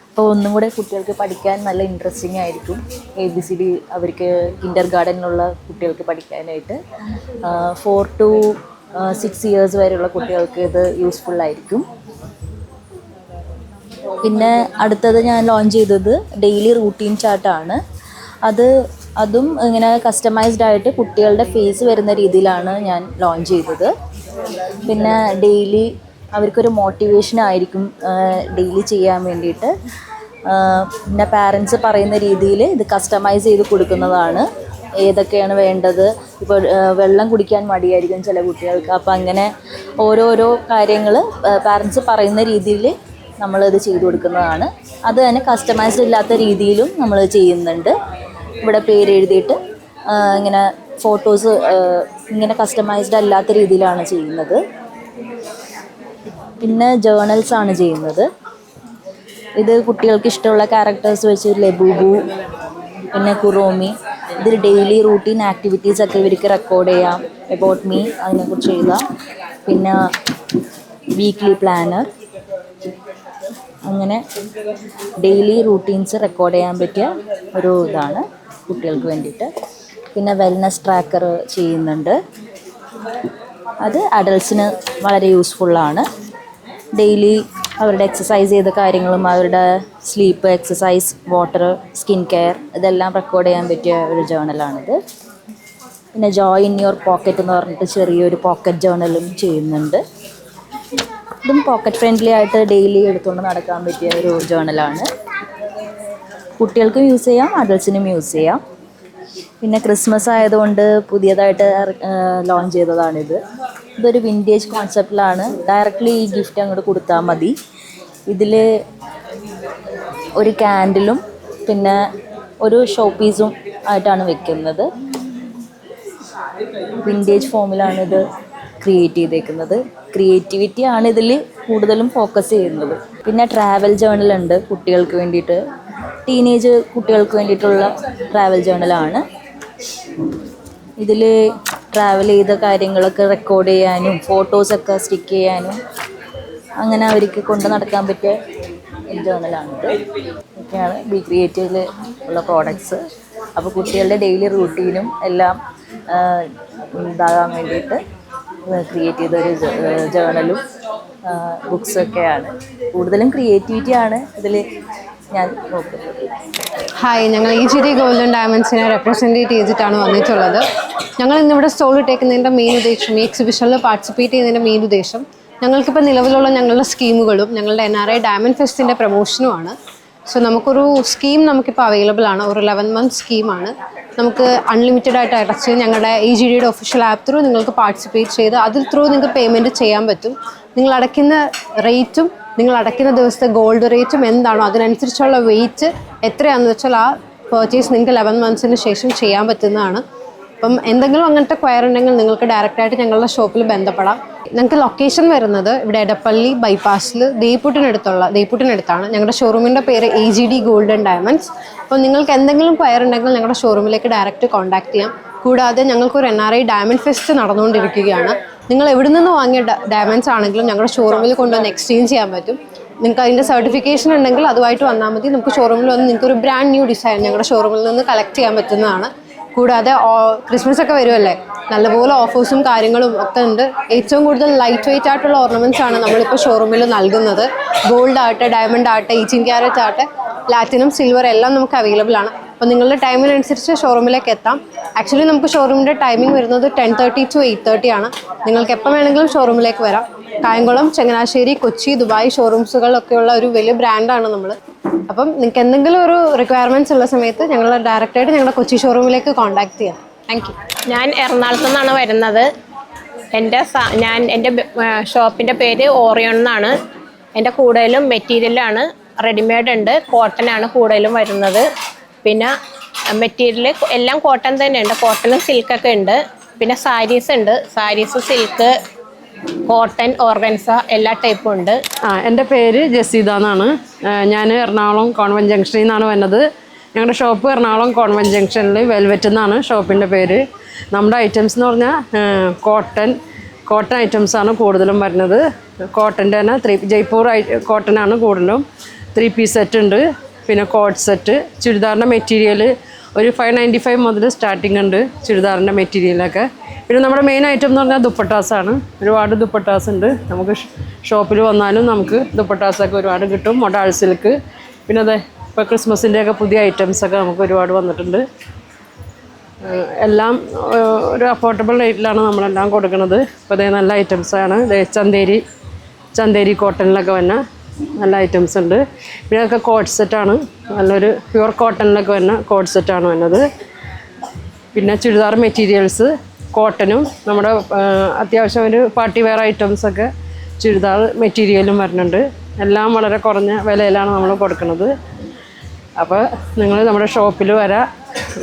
അപ്പോൾ ഒന്നും കൂടെ കുട്ടികൾക്ക് പഠിക്കാൻ നല്ല ഇൻട്രസ്റ്റിംഗ് ആയിരിക്കും. ABCD അവർക്ക് കിൻഡർ ഗാർഡനിലുള്ള കുട്ടികൾക്ക് പഠിക്കാനായിട്ട് 4 to 6 years വരെയുള്ള കുട്ടികൾക്ക് ഇത് യൂസ്ഫുള്ളായിരിക്കും. പിന്നെ അടുത്തത് ഞാൻ ലോഞ്ച് ചെയ്തത് ഡെയിലി റൂട്ടീൻ ചാർട്ടാണ്. അതും ഇങ്ങനെ കസ്റ്റമൈസ്ഡ് ആയിട്ട് കുട്ടികളുടെ ഫേസ് വരുന്ന രീതിയിലാണ് ഞാൻ ലോഞ്ച് ചെയ്തത്. പിന്നെ ഡെയിലി അവർക്കൊരു മോട്ടിവേഷൻ ആയിരിക്കും ഡെയിലി ചെയ്യാൻ വേണ്ടിയിട്ട്. പിന്നെ പാരൻസ് പറയുന്ന രീതിയിൽ ഇത് കസ്റ്റമൈസ് ചെയ്ത് കൊടുക്കുന്നതാണ്. ഏതൊക്കെയാണ് വേണ്ടത്, ഇപ്പോൾ വെള്ളം കുടിക്കാൻ മടിയായിരിക്കും ചില കുട്ടികൾക്ക്, അപ്പോൾ അങ്ങനെ ഓരോരോ കാര്യങ്ങൾ പാരൻസ് പറയുന്ന രീതിയിൽ നമ്മളിത് ചെയ്തു കൊടുക്കുന്നതാണ്. അത് തന്നെ കസ്റ്റമൈസ്ഡ് ഇല്ലാത്ത രീതിയിലും നമ്മൾ ചെയ്യുന്നുണ്ട്. ഇവിടെ പേര് എഴുതിയിട്ട് ഇങ്ങനെ ഫോട്ടോസ് ഇങ്ങനെ കസ്റ്റമൈസ്ഡ് അല്ലാത്ത രീതിയിലാണ് ചെയ്യുന്നത്. പിന്നെ ജേർണൽസാണ് ചെയ്യുന്നത്. ഇത് കുട്ടികൾക്ക് ഇഷ്ടമുള്ള ക്യാരക്ടേഴ്സ് വെച്ച് ലബൂബു, പിന്നെ കുറോമി, ഇതിൽ ഡെയിലി റൂട്ടീൻ ആക്ടിവിറ്റീസൊക്കെ ഇവർക്ക് റെക്കോർഡ് ചെയ്യാം. എബൌട്ട് മീ അതിനെക്കുറിച്ച് എഴുതാം. പിന്നെ വീക്ക്ലി പ്ലാനർ, അങ്ങനെ ഡെയിലി റൂട്ടീൻസ് റെക്കോർഡ് ചെയ്യാൻ പറ്റിയ ഒരു ഇതാണ് കുട്ടികൾക്ക് വേണ്ടിയിട്ട്. പിന്നെ വെൽനസ് ട്രാക്കർ ചെയ്യുന്നുണ്ട്. അത് അഡൾട്ട്സിന് വളരെ യൂസ്ഫുള്ളാണ്. ഡെയിലി അവരുടെ എക്സസൈസ് ചെയ്ത കാര്യങ്ങളും അവരുടെ sleep, exercise, water, skin care ഇതെല്ലാം റെക്കോർഡ് ചെയ്യാൻ പറ്റിയ ഒരു ജേർണലാണിത്. പിന്നെ ജോയ് ഇൻ യുവർ പോക്കറ്റ് എന്ന് പറഞ്ഞിട്ട് ചെറിയൊരു പോക്കറ്റ് ജേർണലും ചെയ്യുന്നുണ്ട്. ഇതും പോക്കറ്റ് ഫ്രണ്ട്ലി ആയിട്ട് ഡെയിലി എടുത്തുകൊണ്ട് നടക്കാൻ പറ്റിയ ഒരു ജേർണലാണ്. കുട്ടികൾക്കും യൂസ് ചെയ്യാം, അഡൾട്ട്സിനും യൂസ് ചെയ്യാം. പിന്നെ ക്രിസ്മസ് ആയതുകൊണ്ട് പുതിയതായിട്ട് ലോഞ്ച് ചെയ്തതാണിത്. ഇതൊരു വിൻറ്റേജ് കോൺസെപ്റ്റിലാണ്. ഡയറക്റ്റ്ലി ഈ ഗിഫ്റ്റ് അങ്ങോട്ട് കൊടുത്താൽ മതി. ഇതിൽ ഒരു കാൻഡിലും പിന്നെ ഒരു ഷോ പീസും ആയിട്ടാണ് വെക്കുന്നത്. വിൻറ്റേജ് ഫോമിലാണിത് ക്രിയേറ്റ് ചെയ്തേക്കുന്നത്. ക്രിയേറ്റിവിറ്റിയാണ് ഇതിൽ കൂടുതലും ഫോക്കസ് ചെയ്യുന്നത്. പിന്നെ ട്രാവൽ ജേർണലുണ്ട് കുട്ടികൾക്ക് വേണ്ടിയിട്ട്. ടീനേജ് കുട്ടികൾക്ക് വേണ്ടിയിട്ടുള്ള ട്രാവൽ ജേർണലാണ്. ഇതിൽ ട്രാവൽ ചെയ്ത കാര്യങ്ങളൊക്കെ റെക്കോർഡ് ചെയ്യാനും ഫോട്ടോസൊക്കെ സ്റ്റിക്ക് ചെയ്യാനും അങ്ങനെ അവർക്ക് കൊണ്ട് നടക്കാൻ പറ്റിയ ജേർണലാണിത്. ഇതൊക്കെയാണ് ബി ക്രിയേറ്റീവിൽ ഉള്ള പ്രോഡക്ട്സ്. അപ്പോൾ കുട്ടികളുടെ ഡെയിലി റൂട്ടീനും എല്ലാം ഇതാകാൻ വേണ്ടിയിട്ട് ക്രിയേറ്റ് ചെയ്തൊരു ജേർണലും ബുക്സൊക്കെയാണ്. കൂടുതലും ക്രിയേറ്റിവിറ്റിയാണ് ഇതിൽ ഞാൻ നോക്കുന്നത്. ഹായ്, ഞങ്ങൾ EGD ഗോൾഡൻ ഡയമണ്ട്സിനെ റെപ്രസെൻറ്റേറ്റ് ചെയ്തിട്ടാണ് വന്നിട്ടുള്ളത്. ഞങ്ങൾ ഇന്നിവിടെ സ്റ്റോൾ ഇട്ടേക്കുന്നതിൻ്റെ മെയിൻ ഉദ്ദേശം, ഈ എക്സിബിഷനിൽ പാർട്ടിസിപ്പേറ്റ് ചെയ്യുന്നതിൻ്റെ മെയിൻ ഉദ്ദേശം ഞങ്ങൾക്കിപ്പോൾ നിലവിലുള്ള ഞങ്ങളുടെ സ്കീമുകളും ഞങ്ങളുടെ NRI ഡയമണ്ട് ഫെസ്റ്റിൻ്റെ പ്രൊമോഷനുമാണ്. സോ നമുക്കൊരു സ്കീം നമുക്കിപ്പോൾ അവൈലബിൾ ആണ്. ഒരു 11 month സ്കീമാണ്. നമുക്ക് അൺലിമിറ്റഡ് ആയിട്ട് അടച്ച് ഞങ്ങളുടെ EGDയുടെ ഒഫീഷ്യൽ ആപ്പ് ത്രൂ നിങ്ങൾക്ക് പാർട്ടിസിപ്പേറ്റ് ചെയ്ത് അതിൽ ത്രൂ നിങ്ങൾക്ക് പേയ്മെൻറ്റ് ചെയ്യാൻ പറ്റും. നിങ്ങൾ അടയ്ക്കുന്ന റേറ്റും നിങ്ങൾ അടയ്ക്കുന്ന ദിവസത്തെ ഗോൾഡ് റേറ്റും എന്താണോ അതിനനുസരിച്ചുള്ള വെയിറ്റ് എത്രയാണെന്ന് വെച്ചാൽ ആ പർച്ചേസ് നിങ്ങൾക്ക് 11 monthsന് ശേഷം ചെയ്യാൻ പറ്റുന്നതാണ്. അപ്പം എന്തെങ്കിലും അങ്ങനത്തെ ക്വയർ ഉണ്ടെങ്കിൽ നിങ്ങൾക്ക് ഡയറക്റ്റായിട്ട് ഞങ്ങളുടെ ഷോപ്പിൽ ബന്ധപ്പെടാം. ഞങ്ങൾക്ക് ലൊക്കേഷൻ വരുന്നത് ഇവിടെ എടപ്പള്ളി ബൈപ്പാസിൽ ദേയ്പൂട്ടിനടുത്താണ്. ഞങ്ങളുടെ ഷോറൂമിൻ്റെ പേര് EGD ഗോൾഡൻ ഡയമണ്ട്സ്. അപ്പോൾ നിങ്ങൾക്ക് എന്തെങ്കിലും ക്വയർ ഉണ്ടെങ്കിൽ ഞങ്ങളുടെ ഷോറൂമിലേക്ക് ഡയറക്റ്റ് കോൺടാക്ട് ചെയ്യാം. കൂടാതെ ഞങ്ങൾക്കൊരു NRI ഡയമണ്ട് ഫെസ്റ്റ് നടന്നുകൊണ്ടിരിക്കുകയാണ്. നിങ്ങൾ എവിടെ നിന്ന് വാങ്ങിയ ഡയമണ്ട്സ് ആണെങ്കിലും ഞങ്ങളുടെ ഷോറൂമിൽ കൊണ്ടുവന്ന് എക്സ്ചേഞ്ച് ചെയ്യാൻ പറ്റും. നിങ്ങൾക്ക് അതിൻ്റെ സർട്ടിഫിക്കേഷൻ ഉണ്ടെങ്കിൽ അതുമായിട്ട് വന്നാൽ മതി. നമുക്ക് ഷോറൂമിൽ വന്ന് നിങ്ങൾക്ക് ഒരു ബ്രാൻഡ് ന്യൂ ഡിസൈൻ ഞങ്ങളുടെ ഷോറൂമിൽ നിന്ന് കളക്ട് ചെയ്യാൻ പറ്റുന്നതാണ്. കൂടാതെ ക്രിസ്മസ് ഒക്കെ വരുമല്ലേ, നല്ലപോലെ ഓഫേഴ്സും കാര്യങ്ങളും ഒക്കെ ഉണ്ട്. ഏറ്റവും കൂടുതൽ ലൈറ്റ് വെയിറ്റ് ആയിട്ടുള്ള ഓർണമെൻറ്റ്സ് ആണ് നമ്മളിപ്പോൾ ഷോറൂമിൽ നൽകുന്നത്. ഗോൾഡ് ആട്ടെ, ഡയമണ്ട് ആട്ടെ, 18 ക്യാരറ്റ് ആട്ടെ, പ്ലാറ്റിനം, സിൽവർ എല്ലാം നമുക്ക് അവൈലബിൾ ആണ്. അപ്പോൾ നിങ്ങളുടെ ടൈമിനനുസരിച്ച് ഷോറൂമിലേക്ക് എത്താം. ആക്ച്വലി നമുക്ക് ഷോറൂമിൻ്റെ ടൈമിംഗ് വരുന്നത് 10:30 to 8:30 ആണ്. നിങ്ങൾക്ക് എപ്പോൾ വേണമെങ്കിലും ഷോറൂമിലേക്ക് വരാം. കായംകുളം, ചങ്ങനാശ്ശേരി, കൊച്ചി, ദുബായ് ഷോറൂംസുകളൊക്കെയുള്ള ഒരു വലിയ ബ്രാൻഡാണ് നമ്മൾ. അപ്പം നിങ്ങൾക്ക് എന്തെങ്കിലും ഒരു റിക്വയർമെൻറ്റ്സ് ഉള്ള സമയത്ത് ഞങ്ങൾ ഡയറക്റ്റായിട്ട് ഞങ്ങളുടെ കൊച്ചി ഷോറൂമിലേക്ക് കോൺടാക്ട് ചെയ്യാം. Thank you. ഞാൻ എറണാകുളത്തു നിന്നാണ് വരുന്നത്. എൻ്റെ ഷോപ്പിൻ്റെ പേര് ഓറിയോൺ എന്നാണ്. എൻ്റെ കൂടുതലും മെറ്റീരിയലാണ് റെഡിമെയ്ഡ് ഉണ്ട്, കോട്ടൺ ആണ് കൂടുതലും വരുന്നത്. പിന്നെ മെറ്റീരിയൽ എല്ലാം കോട്ടൺ തന്നെയുണ്ട്, കോട്ടണും സിൽക്കൊക്കെ ഉണ്ട്. പിന്നെ സാരീസ് ഉണ്ട്, സാരീസ്, സിൽക്ക്, കോട്ടൺ, ഓർഗൻസ എല്ലാ ടൈപ്പും ഉണ്ട്. എൻ്റെ പേര് ജസീദ എന്നാണ്. ഞാൻ എറണാകുളം കോൺവെൻറ്റ് ജംഗ്ഷനിൽ നിന്നാണ് വന്നത്. ഞങ്ങളുടെ ഷോപ്പ് എറണാകുളം കോൺവെൻറ്റ് ജംഗ്ഷനിൽ വെൽവെറ്റ് എന്നാണ് ഷോപ്പിൻ്റെ പേര്. നമ്മുടെ ഐറ്റംസ് എന്ന് പറഞ്ഞാൽ കോട്ടൺ ഐറ്റംസാണ് കൂടുതലും വരുന്നത്. കോട്ടൻ്റെ തന്നെ ജയ്പൂർ കോട്ടനാണ് കൂടുതലും. 3 പീസ് സെറ്റ് ഉണ്ട്, പിന്നെ കോട്ട് സെറ്റ്. ചുരിദാറിൻ്റെ മെറ്റീരിയൽ ഒരു 595 മുതൽ സ്റ്റാർട്ടിംഗ് ഉണ്ട് ചുരിദാറിൻ്റെ മെറ്റീരിയലൊക്കെ. പിന്നെ നമ്മുടെ മെയിൻ ഐറ്റം എന്ന് പറഞ്ഞാൽ ദുപ്പട്ടാസാണ്. ഒരുപാട് ദുപ്പട്ടാസ് ഉണ്ട്. നമുക്ക് ഷോപ്പിൽ വന്നാലും നമുക്ക് ദുപ്പട്ടാസൊക്കെ ഒരുപാട് കിട്ടും. മൊഡാൾ സിൽക്ക്, പിന്നെ അതെ ഇപ്പോൾ ക്രിസ്മസിൻ്റെയൊക്കെ പുതിയ ഐറ്റംസൊക്കെ നമുക്ക് ഒരുപാട് വന്നിട്ടുണ്ട്. എല്ലാം ഒരു അഫോർഡബിൾ റേറ്റിലാണ് നമ്മളെല്ലാം കൊടുക്കുന്നത്. ഇപ്പോൾ അതേ നല്ല ഐറ്റംസാണ്. ചന്തേരി കോട്ടണിലൊക്കെ വന്ന നല്ല ഐറ്റംസ് ഉണ്ട്. പിന്നെ അതൊക്കെ കോട്ട് സെറ്റാണ്, നല്ലൊരു പ്യുവർ കോട്ടണിലൊക്കെ വരുന്ന കോട്ട് സെറ്റാണ് വന്നത്. പിന്നെ ചുരിദാർ മെറ്റീരിയൽസ് കോട്ടനും നമ്മുടെ അത്യാവശ്യം ഒരു പാർട്ടി വെയർ ഐറ്റംസൊക്കെ ചുരിദാർ മെറ്റീരിയലും വരുന്നുണ്ട്. എല്ലാം വളരെ കുറഞ്ഞ വിലയിലാണ് നമ്മൾ കൊടുക്കുന്നത്. അപ്പോൾ നിങ്ങൾ നമ്മുടെ ഷോപ്പിൽ വരാം.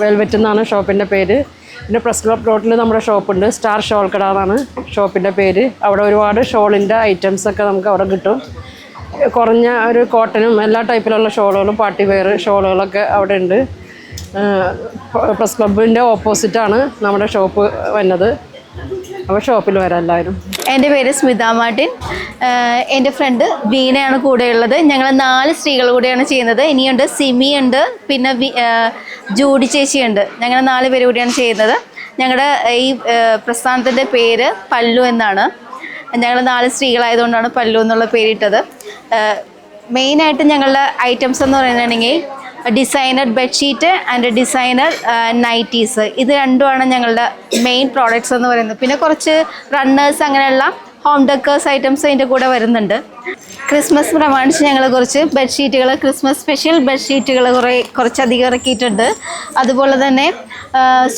വെൽവെറ്റ് എന്നാണ് ഷോപ്പിൻ്റെ പേര്. പിന്നെ പ്രസ് ക്ലബ് റോഡിൽ നമ്മുടെ ഷോപ്പുണ്ട്, സ്റ്റാർ ഷോൾ കട എന്നാണ് ഷോപ്പിൻ്റെ പേര്. അവിടെ ഒരുപാട് ഷോളിൻ്റെ ഐറ്റംസൊക്കെ നമുക്ക് അവിടെ കിട്ടും. കുറഞ്ഞ ഒരു കോട്ടനും എല്ലാ ടൈപ്പിലുള്ള ഷോളുകളും പാർട്ടി വെയർ ഷോളുകളൊക്കെ അവിടെ ഉണ്ട്. പ്രസ് ക്ലബിൻ്റെ ഓപ്പോസിറ്റാണ് നമ്മുടെ ഷോപ്പ് വന്നത്. അപ്പോൾ ഷോപ്പിൽ വരാം എല്ലാവരും. എൻ്റെ പേര് സ്മിത മാർട്ടിൻ. എൻ്റെ ഫ്രണ്ട് ബീനയാണ് കൂടെയുള്ളത്. ഞങ്ങൾ 4 സ്ത്രീകൾ കൂടെയാണ് ചെയ്യുന്നത്. ഇനിയുണ്ട് സിമിയുണ്ട്, പിന്നെ ജൂഡി ചേച്ചിയുണ്ട്. ഞങ്ങൾ 4 പേര് കൂടിയാണ് ചെയ്യുന്നത്. ഞങ്ങളുടെ ഈ പ്രസ്ഥാനത്തിൻ്റെ പേര് പല്ലു എന്നാണ്. ഞങ്ങൾ 4 സ്ത്രീകളായതുകൊണ്ടാണ് പല്ലു എന്നുള്ള പേരിട്ടത്. മെയിനായിട്ട് ഞങ്ങളുടെ ഐറ്റംസ് എന്ന് പറയുന്നുണ്ടെങ്കിൽ designer bedsheet and designer nighties, ഇത് രണ്ടുമാണ് ഞങ്ങളുടെ മെയിൻ പ്രോഡക്റ്റ്സ് എന്ന് പറയുന്നത്. പിന്നെ കുറച്ച് റണ്ണേഴ്സ് അങ്ങനെയുള്ള ഹോം ഡെക്കേഴ്സ് ഐറ്റംസ് അതിൻ്റെ കൂടെ വരുന്നുണ്ട്. ക്രിസ്മസ് പ്രമാണിച്ച് ഞങ്ങൾ കുറച്ച് ബെഡ്ഷീറ്റുകൾ, ക്രിസ്മസ് സ്പെഷ്യൽ ബെഡ്ഷീറ്റുകൾ കുറച്ചധികം ഇറക്കിയിട്ടുണ്ട്. അതുപോലെ തന്നെ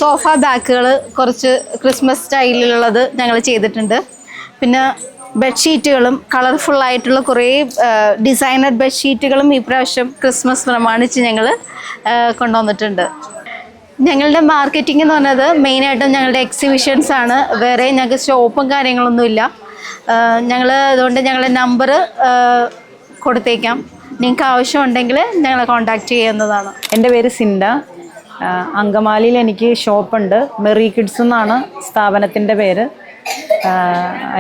സോഫ ബാക്കുകൾ കുറച്ച് ക്രിസ്മസ് സ്റ്റൈലിലുള്ളത് ഞങ്ങൾ ചെയ്തിട്ടുണ്ട്. പിന്നെ ബെഡ്ഷീറ്റുകളും കളർഫുള്ളായിട്ടുള്ള കുറേ ഡിസൈനർ ബെഡ്ഷീറ്റുകളും ഈ പ്രാവശ്യം ക്രിസ്മസ് പ്രമാണിച്ച് ഞങ്ങൾ കൊണ്ടുവന്നിട്ടുണ്ട്. ഞങ്ങളുടെ മാർക്കറ്റിംഗ് എന്ന് പറഞ്ഞത് മെയിനായിട്ടും ഞങ്ങളുടെ എക്സിബിഷൻസ് ആണ്. വേറെ ഞങ്ങൾക്ക് ഷോപ്പും കാര്യങ്ങളൊന്നുമില്ല. അതുകൊണ്ട് ഞങ്ങളുടെ നമ്പർ കൊടുത്തേക്കാം. നിങ്ങൾക്ക് ആവശ്യമുണ്ടെങ്കിൽ ഞങ്ങളെ കോൺടാക്റ്റ് ചെയ്യുന്നതാണ്. എൻ്റെ പേര് സിൻഡ. അങ്കമാലിയിൽ എനിക്ക് ഷോപ്പുണ്ട്. മെറി കിഡ്സ് എന്നാണ് സ്ഥാപനത്തിൻ്റെ പേര്.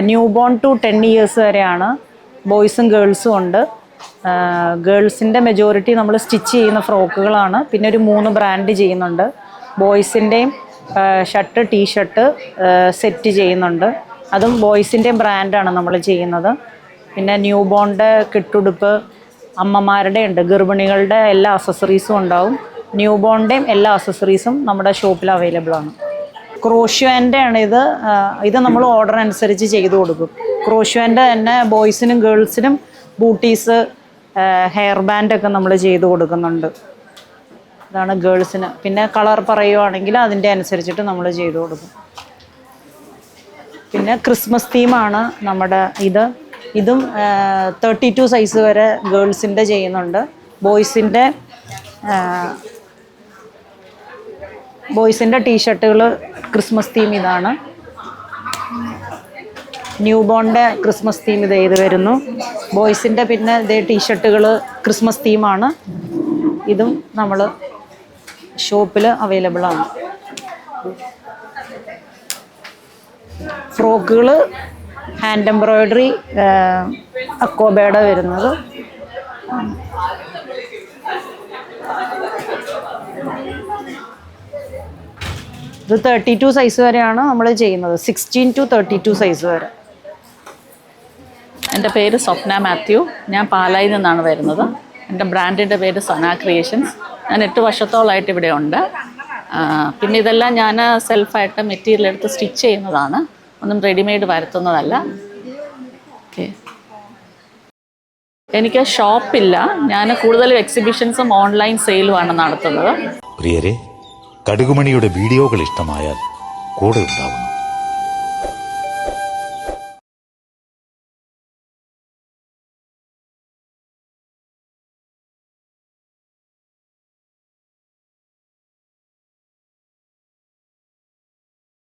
ന്യൂ ബോൺ ടു 10 ഇയേഴ്സ് വരെയാണ്. ബോയ്സും ഗേൾസും ഉണ്ട്. ഗേൾസിൻ്റെ മെജോറിറ്റി നമ്മൾ സ്റ്റിച്ച് ചെയ്യുന്ന ഫ്രോക്കുകളാണ്. പിന്നെ ഒരു 3 ബ്രാൻഡ് ചെയ്യുന്നുണ്ട്. ബോയ്സിൻ്റെയും ഷർട്ട്, ടീഷർട്ട് സെറ്റ് ചെയ്യുന്നുണ്ട്. അതും ബോയ്സിൻ്റെയും ബ്രാൻഡാണ് നമ്മൾ ചെയ്യുന്നത്. പിന്നെ ന്യൂ ബോണിൻ്റെ കിട്ടുടുപ്പ്, അമ്മമാരുടെ ഉണ്ട്, ഗർഭിണികളുടെ എല്ലാ അക്സസറീസും ഉണ്ടാവും. ന്യൂ ബോണിൻ്റെയും എല്ലാ അക്സസറീസും നമ്മുടെ ഷോപ്പിൽ അവൈലബിൾ ആണ്. ക്രോഷ്യോൻ്റെ ആണ് ഇത് നമ്മൾ ഓർഡർ അനുസരിച്ച് ചെയ്തു കൊടുക്കും. ക്രോഷ്യോൻ്റെ തന്നെ ബോയ്സിനും ഗേൾസിനും ബൂട്ടീസ്, ഹെയർ ബാൻഡൊക്കെ നമ്മൾ ചെയ്തു കൊടുക്കുന്നുണ്ട്. ഇതാണ് ഗേൾസിന്. പിന്നെ കളർ പറയുവാണെങ്കിൽ അതിൻ്റെ അനുസരിച്ചിട്ട് നമ്മൾ ചെയ്തു കൊടുക്കും. പിന്നെ ക്രിസ്മസ് തീമാണ് നമ്മുടെ ഇതും 32 സൈസ് വരെ ഗേൾസിൻ്റെ ചെയ്യുന്നുണ്ട്. ബോയ്സിൻ്റെ ടീഷർട്ടുകൾ ക്രിസ്മസ് തീം ഇതാണ്. ന്യൂ ബോണിൻ്റെ ക്രിസ്മസ് തീം ഇത് വരുന്നു. ബോയ്സിൻ്റെ പിന്നെ ഇതേ ടീഷർട്ടുകൾ ക്രിസ്മസ് തീമാണ്. ഇതും നമ്മൾ ഷോപ്പിൽ അവൈലബിൾ ആണ്. ഫ്രോക്കുകൾ ഹാൻഡ് എംബ്രോയ്ഡറി അക്കോബയുടെ വരുന്നത്. ഇത് 32 സൈസ് വരെയാണ് നമ്മൾ ചെയ്യുന്നത്, 16 to 32 സൈസ് വരെ. എൻ്റെ പേര് സ്വപ്ന മാത്യു. ഞാൻ പാലായിൽ നിന്നാണ് വരുന്നത്. എൻ്റെ ബ്രാൻഡിൻ്റെ പേര് സന ക്രിയേഷൻസ്. ഞാൻ 8 വർഷത്തോളമായിട്ട് ഇവിടെ ഉണ്ട്. പിന്നെ ഇതെല്ലാം ഞാൻ സെൽഫായിട്ട് മെറ്റീരിയൽ എടുത്ത് സ്റ്റിച്ച് ചെയ്യുന്നതാണ്, ഒന്നും റെഡിമെയ്ഡ് വരുത്തുന്നതല്ല. ഓക്കെ, എനിക്ക് ഷോപ്പില്ല. ഞാൻ കൂടുതലും എക്സിബിഷൻസും ഓൺലൈൻ സെയിലുമാണ് നടത്തുന്നത്. പ്രിയരെ, കടുകുമണിയുടെ വീഡിയോകൾ ഇഷ്ടമായാൽ കൂടെ ഉണ്ടാവുന്നു.